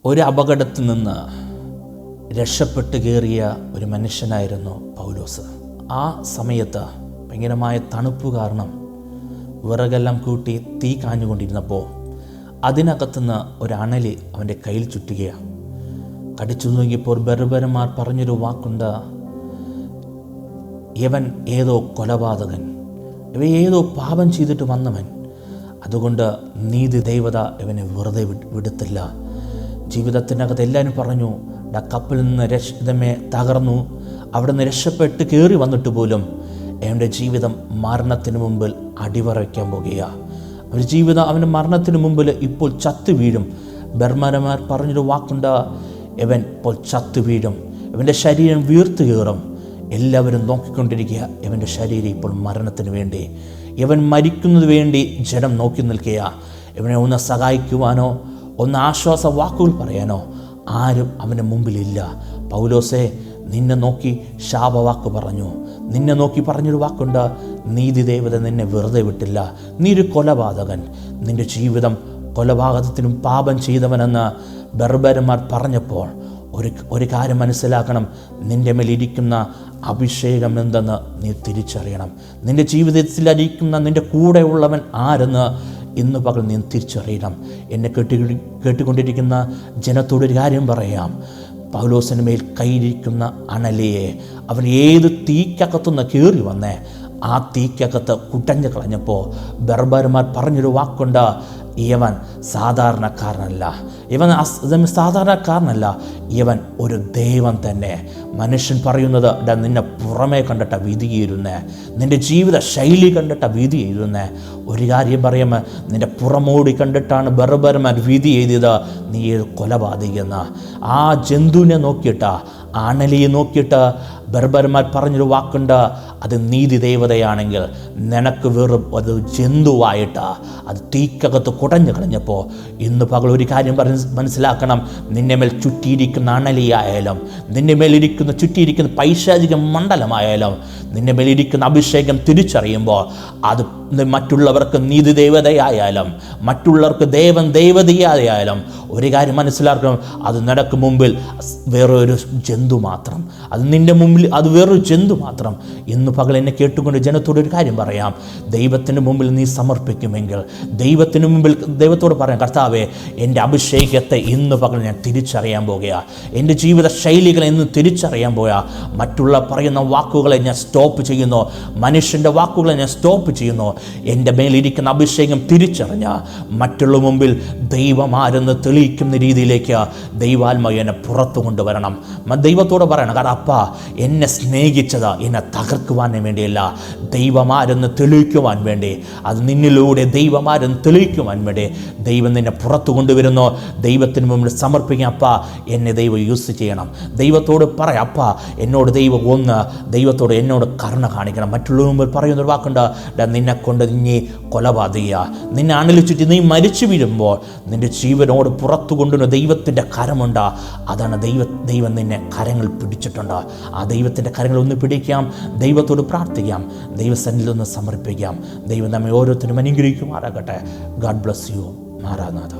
ഒരു അപകടത്തിൽ നിന്ന് രക്ഷപ്പെട്ട് കയറിയ ഒരു മനുഷ്യനായിരുന്നു പൗലോസ്. ആ സമയത്ത് ഭയങ്കരമായ തണുപ്പ് കാരണം വിറകെല്ലാം കൂട്ടി തീ കാഞ്ഞുകൊണ്ടിരുന്നപ്പോൾ അതിനകത്തുനിന്ന് ഒരണലി അവൻ്റെ കയ്യിൽ ചുറ്റുകയാണ്. കടിച്ചു നോക്കിയപ്പോൾ ബർബരന്മാർ പറഞ്ഞൊരു വാക്കുണ്ട്, ഇവൻ ഏതോ കൊലപാതകൻ, ഇവ ഏതോ പാപം ചെയ്തിട്ട് വന്നവൻ, അതുകൊണ്ട് നീതി ദൈവത ഇവനെ വെറുതെ വിടത്തില്ല. ജീവിതത്തിനകത്ത് എല്ലാവരും പറഞ്ഞു, കപ്പലിൽ നിന്ന് രക്ഷിതമേ തകർന്നു, അവിടെ നിന്ന് രക്ഷപ്പെട്ട് കയറി വന്നിട്ട് പോലും അവൻ്റെ ജീവിതം മരണത്തിന് മുമ്പിൽ അടിവറയ്ക്കാൻ പോകുകയാണ്. അവൻ്റെ ജീവിതം അവൻ്റെ മരണത്തിന് മുമ്പിൽ ഇപ്പോൾ ചത്തു വീഴും. ബർബരന്മാർ പറഞ്ഞൊരു വാക്കുണ്ട്, ഇവൻ ഇപ്പോൾ ചത്തു വീഴും, ഇവൻ്റെ ശരീരം വീർത്തു കയറും. എല്ലാവരും നോക്കിക്കൊണ്ടിരിക്കുക, ഇവൻ്റെ ശരീരം ഇപ്പോൾ മരണത്തിന് വേണ്ടി, ഇവൻ മരിക്കുന്നത് വേണ്ടി ജനം നോക്കി നിൽക്കുക. ഇവനെ ഒന്ന് സഹായിക്കുവാനോ ഒന്ന് ആശ്വാസ വാക്കുകൾ പറയാനോ ആരും അവൻ്റെ മുമ്പിലില്ല. പൗലോസേ, നിന്നെ നോക്കി ശാപവാക്ക് പറഞ്ഞു, നിന്നെ നോക്കി പറഞ്ഞൊരു വാക്കുണ്ട്, നീതി ദേവത നിന്നെ വെറുതെ വിട്ടില്ല, നീ ഒരു കൊലപാതകൻ, നിൻ്റെ ജീവിതം കൊലപാതകത്തിനും പാപം ചെയ്തവനെന്ന് ബർബരന്മാർ പറഞ്ഞപ്പോൾ ഒരു കാര്യം മനസ്സിലാക്കണം, നിൻ്റെ മേലിരിക്കുന്ന അഭിഷേകം എന്തെന്ന് നീ തിരിച്ചറിയണം. നിൻ്റെ ജീവിതത്തിലിരിക്കുന്ന നിൻ്റെ കൂടെയുള്ളവൻ ആരെന്ന് ഇന്ന് പകൽ നീ തിരിച്ചറിയണം. എന്നെ കേട്ടുകൊണ്ടിരിക്കുന്ന ജനത്തോടൊരു കാര്യം പറയാം. പൗലോസിന് മേൽ കയ്യിരിക്കുന്ന അണലിയെ അവൻ ഏത് തീക്കകത്തുനിന്ന് കയറി വന്നേ ആ തീക്കകത്ത് കുട്ടഞ്ഞു കളഞ്ഞപ്പോൾ ബർബരന്മാർ പറഞ്ഞൊരു വാക്കുണ്ട്, ഇവൻ സാധാരണക്കാരനല്ല, ഇവൻ സാധാരണക്കാരനല്ല, ഇവൻ ഒരു ദൈവം തന്നെ. മനുഷ്യൻ പറയുന്നത് നിന്നെ പുറമേ കണ്ടിട്ട വിധിയിരുന്നേ, നിൻ്റെ ജീവിത ശൈലി കണ്ടിട്ട വിധിയിരുന്നേ. ഒരു കാര്യം പറയുമ്പോൾ നിൻ്റെ പുറമോടി കണ്ടിട്ടാണ് ബർബരന്മാർ വിധി എഴുതിയത്, നീ കൊലപാതകയെന്ന്. ആ ജന്തുവിനെ നോക്കിയിട്ട്, അണലിയെ നോക്കിയിട്ട് ബർബരന്മാർ പറഞ്ഞൊരു വാക്കുണ്ട്, അത് നീതി ദേവതയാണെങ്കിൽ നിനക്ക് വെറും അത് ജന്തുവായിട്ട് അത് തീക്കകത്ത് കുടഞ്ഞു കളഞ്ഞപ്പോൾ ഇന്ന് പകൽ ഒരു കാര്യം മനസ്സിലാക്കണം. നിന്നെ മേൽ ചുറ്റിയിരിക്കുന്ന അണലിയായാലും, നിന്റെ മേലിരിക്കുന്ന ചുറ്റിയിരിക്കുന്ന പൈശാചിക മണ്ഡലമായാലും, നിന്റെ മേലിരിക്കുന്ന അഭിഷേകം തിരിച്ചറിയുമ്പോൾ അത് മറ്റുള്ളവർക്ക് നീതി ദേവതയായാലും മറ്റുള്ളവർക്ക് ദേവതയായാലും ഒരു കാര്യം മനസ്സിലാക്കണം, അത് നിനക്ക് മുമ്പിൽ വേറൊരു ജന്തു മാത്രം, അത് നിൻ്റെ മുമ്പിൽ അത് വേറൊരു ജന്തു മാത്രം. ഇന്ന് പകൽ എന്നെ കേട്ടുകൊണ്ട് ജനത്തോട് ഒരു കാര്യം പറയാം, ദൈവത്തിന് മുമ്പിൽ നീ സമർപ്പിക്കുമെങ്കിൽ ദൈവത്തിന് മുമ്പിൽ ദൈവത്തോട് പറയാം, കർത്താവേ, എൻ്റെ അഭിഷേകത്തെ ഇന്ന് പകൽ ഞാൻ തിരിച്ചറിയാൻ പോകുകയാണ്, എൻ്റെ ജീവിത ശൈലികളെ ഇന്ന് തിരിച്ചറിയാൻ പോയാ, മറ്റുള്ള പറയുന്ന വാക്കുകളെ ഞാൻ സ്റ്റോപ്പ് ചെയ്യുന്നു, മനുഷ്യൻ്റെ വാക്കുകളെ ഞാൻ സ്റ്റോപ്പ് ചെയ്യുന്നു. എൻ്റെ മേലിരിക്കുന്ന അഭിഷേകം തിരിച്ചറിഞ്ഞ മറ്റുള്ള മുമ്പിൽ ദൈവം ആരെന്ന് തെളിയിക്കുന്ന രീതിയിലേക്ക് ദൈവാത്മാവ് എന്നെ പുറത്തു കൊണ്ടുവരണം. ദൈവത്തോട് പറയണം, കാരണം അപ്പാ, എന്നെ സ്നേഹിച്ചത് എന്നെ തകർക്കുവാൻ വേണ്ടിയല്ല, ദൈവമാരെന്ന് തെളിയിക്കുവാൻ വേണ്ടി, അത് നിന്നിലൂടെ ദൈവമാരെന്ന് തെളിയിക്കുവാൻ വേണ്ടി ദൈവം നിന്നെ പുറത്തു കൊണ്ടുവരുന്നു. ദൈവത്തിന് മുമ്പിൽ സമർപ്പിക്കുക, അപ്പാ, എന്നെ ദൈവം യൂസ് ചെയ്യണം. ദൈവത്തോട് പറയാം, അപ്പാ, എന്നോട് ദൈവം ഒന്ന്, ദൈവത്തോട് എന്നോട് കരുണ കാണിക്കണം. മറ്റുള്ള മുമ്പിൽ പറയുന്നൊരു വാക്കുണ്ട്, നിന്നെ കൊണ്ട് നീ കൊലപാതക, നിന്നെ അണലിച്ചിട്ട് നീ മരിച്ചു വീഴുമ്പോൾ നിൻ്റെ ജീവനോട് പുറത്തു കൊണ്ടുവന്ന ദൈവത്തിൻ്റെ കരമുണ്ട്. അതാണ് ദൈവം നിന്നെ കരങ്ങൾ പിടിച്ചിട്ടുണ്ട്. ആ ദൈവത്തിൻ്റെ കരങ്ങൾ ഒന്ന് പിടിക്കാം, ദൈവത്തോട് പ്രാർത്ഥിക്കാം, ദൈവസന്നിധിയിൽ ഒന്ന് സമർപ്പിക്കാം. ദൈവം നമ്മെ ഓരോരുത്തരും അനുഗ്രഹിക്കുമാറാകട്ടെ. God bless you. മാറാനാഥ.